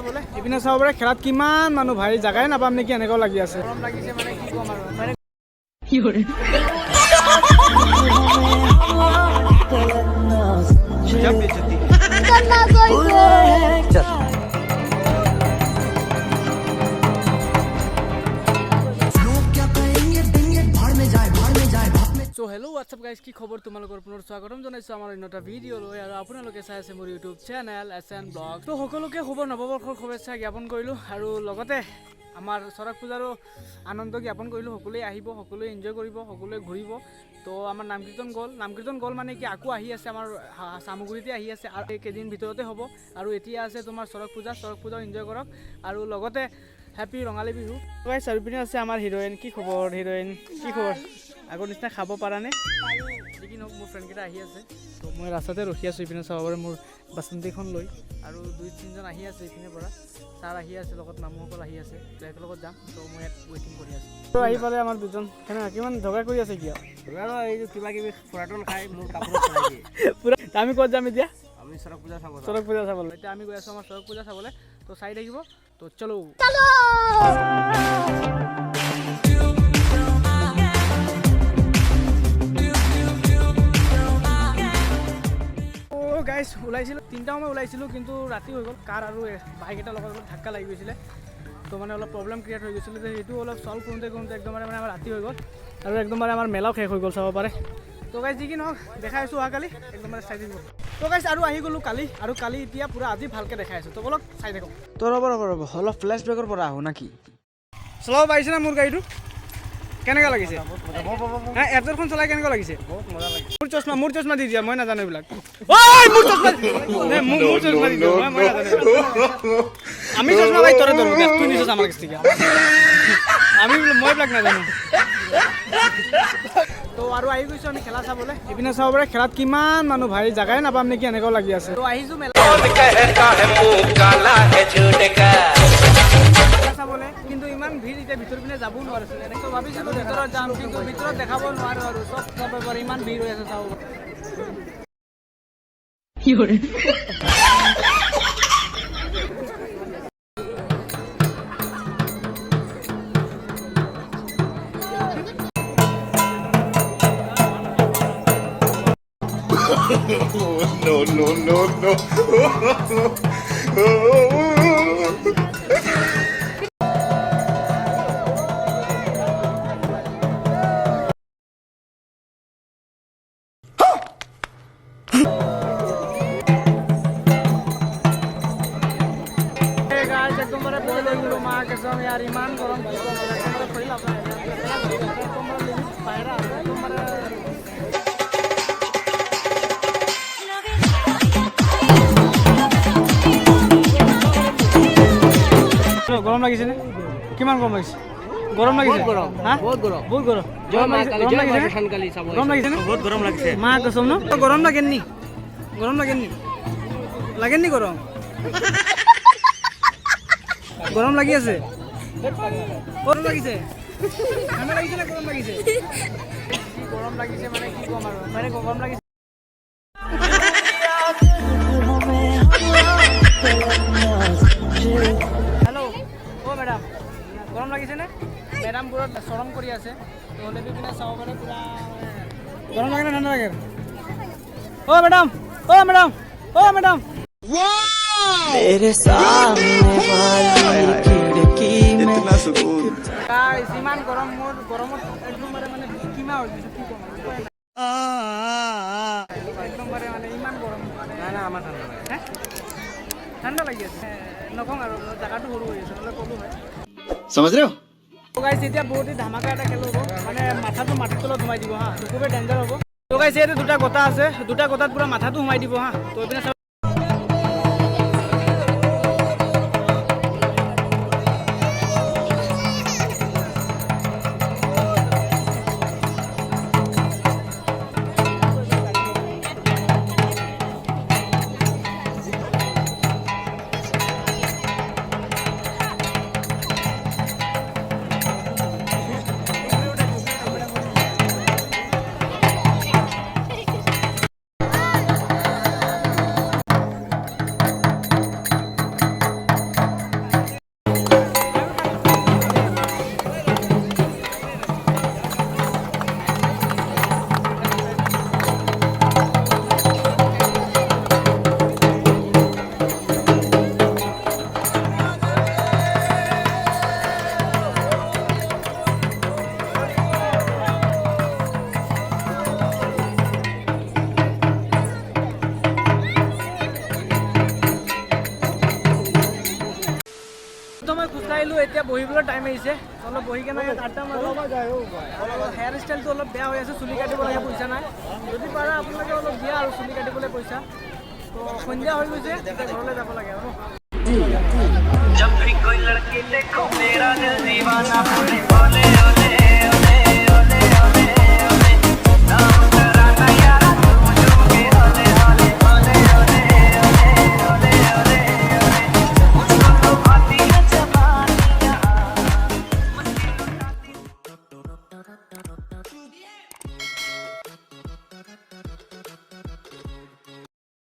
চাবলৈ ইপিনে চাব পাৰে খেলাত কিমান মানুহ ভাই জাগাই নাপাম নেকি এনেকুৱাও লাগি আছে গৰম লাগিছে মানে কি ক'ম আৰু মানে কি কৰে সো হেল্ল' হোৱাটছআপ গাইজ কি খবৰ তোমালোকৰ পুনৰ স্বাগতম জনাইছোঁ আমাৰ অন্য এটা ভিডিঅ' লৈ আৰু আপোনালোকে চাই আছে মোৰ ইউটিউব চেনেল SN ব্লগ তো সকলোকে শুভ নৱবৰ্ষৰ শুভেচ্ছা জ্ঞাপন কৰিলোঁ আৰু লগতে আমাৰ চৰক পূজাৰো আনন্দ জ্ঞাপন কৰিলোঁ সকলোৱে আহিব সকলোৱে এনজয় কৰিব সকলোৱে ঘূৰিব তো আমাৰ নামকীৰ্তন গ'ল মানে কি আকৌ আহি আছে আমাৰ সামগ্ৰীতে আহি আছে আৰু এইকেইদিন ভিতৰতে হ'ব আৰু এতিয়া আছে তোমাৰ চৰক পূজাও এনজয় কৰক আৰু লগতে হেপী ৰঙালী বিহু গাইজ চাৰিওপিনে আছে আমাৰ হিৰইন কি খবৰ হিৰইন কি খবৰ আগৰ নিচিনা খাব পাৰা নে যি কি নহওক মোৰ ফ্ৰেণ্ডকেইটা আহি আছে তো মই ৰাস্তাতে ৰখি আছোঁ ইপিনে চাব পাৰে মোৰ বাচন্তিখন লৈ আৰু 2-3জন আহি আছে ইপিনে পৰা ছাৰ আহি আছে লগত মামুসকল আহি আছে তো একেলগত যাম তো মই ইয়াত ৱেইটিং কৰি আছোঁ তো আহি পালে আমাৰ দুজন কেনেকুৱা কিমান ঝগড়া কৰি আছে কিয় এই কিবা কিবি ফুৰাটন খাই মোৰ কাপোৰত পুৰা আমি ক'ত যাম এতিয়া আমি চৰক পূজা চাবলৈ এতিয়া আমি গৈ আছোঁ আমাৰ চৰক পূজা চাবলৈ তো চাই থাকিব তো চলো গাইজ ওলাইছিলোঁ 3টা সময় ওলাইছিলোঁ কিন্তু ৰাতি হৈ গ'ল কাৰ আৰু বাইক এটাৰ লগত অলপ ধাক্কা লাগি গৈছিলে তো মানে অলপ প্ৰব্লেম ক্ৰিয়েট হৈ গৈছিলে যে সেইটো অলপ চল্ভ কৰোঁতে একদম মানে আমাৰ ৰাতি হৈ গ'ল আৰু একদম মানে আমাৰ মেলাও শেষ হৈ গ'ল চাব পাৰে তো গাইজ যি কি নহওক দেখাই আছোঁ অহাকালি একদম মানে চাই থাকিব তো গাইজ আৰু আহি গ'লোঁ কালি এতিয়া পূৰা আজি ভালকৈ দেখাই আছোঁ তো বলক চাই থাকক তো ৰ'ব অলপ ফ্লেছ বেকৰ পৰা আহোঁ না কি চলাব পাৰিছে না মোৰ গাড়ীটো কেনেকুৱা লাগিছে এয়াৰখন চলাই কেনেকুৱা লাগিছে মোৰ চশমা দি দিয়া মই নাজানো এইবিলাক আমি চশমা পাই তৰে ধৰো তুই নিছ আমাৰ কাছ থেকে আমি মই এইবিলাক নাজানো তো আৰু আহি গৈছোঁ আমি খেলা চাবলৈ ইপিনে চাব পাৰে খেলাত কিমান মানুহ ভাই জাগাই নাপাম নেকি এনেকুৱাও লাগি আছে তো আহিছোঁ মেলা চাবলৈ কিন্তু ইমান ভিৰ এতিয়া ভিতৰ পিনে যাব নোৱাৰিছিল এনেকৈ ভাবিছিলোঁ ভিতৰত যাম কিন্তু ভিতৰত দেখাব নোৱাৰোঁ আৰু চব চাব পাৰে ইমান ভিৰ হৈ আছে চাব কি কৰে No. একদম বড় বই লৈ গ'লো মা কেছম ইয়াৰ ইমান গৰম কি ক'ম একদম বড় ফৰিল আপোনাৰ একদম বড় লিমিট বাহিৰা একদম বড় গৰম লাগিছে নে কিমান গৰম লাগিছে গৰম লাগিছে বহুত গৰম গৰম লাগিছে নে বহুত গৰম লাগিছে মা কসম ন গৰম লাগেননি গৰম লাগি আছে গৰম লাগিছে ঠাণ্ডা লাগিছে না গৰম লাগিছে গৰম লাগিছে মানে কি ক'ম আৰু মানে গৰম লাগিছে হেল্ল' মেডাম গৰম লাগিছে নে মেডাম পুৰত চৰম কৰি আছে তো হ'লেতো কিনে চাব পাৰে পুৰা গৰম লাগে না ঠাণ্ডা লাগে মেডাম तेरे सामने वाली खिड़की में गाइस ইমান গৰম মোৰ গৰমত একদম মানে কিমা হৈ গৈছে কি ক'ম একদম মানে ইমান গৰম না আমাৰ ঠাণ্ডা লাগি আছে নকওঁ আৰু জাগাটো সৰু হৈ আছে নহ'লে ক'লো হয় समझ रहे हो তো গাইস এতিয়া বহুত ধামাকা এটা খেল হ'ব মানে মাথাটো মাটিৰ তলত সোমাই দিব হা খুবেই ডেঞ্জাৰ হ'ব তো গাইস ইয়াতে দুটা গটা আছে দুটা গটাত পুৰা মাথাটো সোমাই দিব হা তো এইপিনে এতিয়া বহিবলৈ টাইম আহিছে অলপ বহি কেনে আড্ডা মাৰো হেয়াৰ ষ্টাইলটো অলপ বেয়া হৈ আছে চুলি কাটিব লাগে পইচা নাই যদি পাৰা আপোনালোকে অলপ দিয়া আৰু চুলি কাটিবলৈ পইচা তো সন্ধিয়া হৈ গৈছে এতিয়া ঘৰলৈ যাব লাগে আৰু जब भी कोई लड़की देखो मेरा दिल दीवाना होने वाले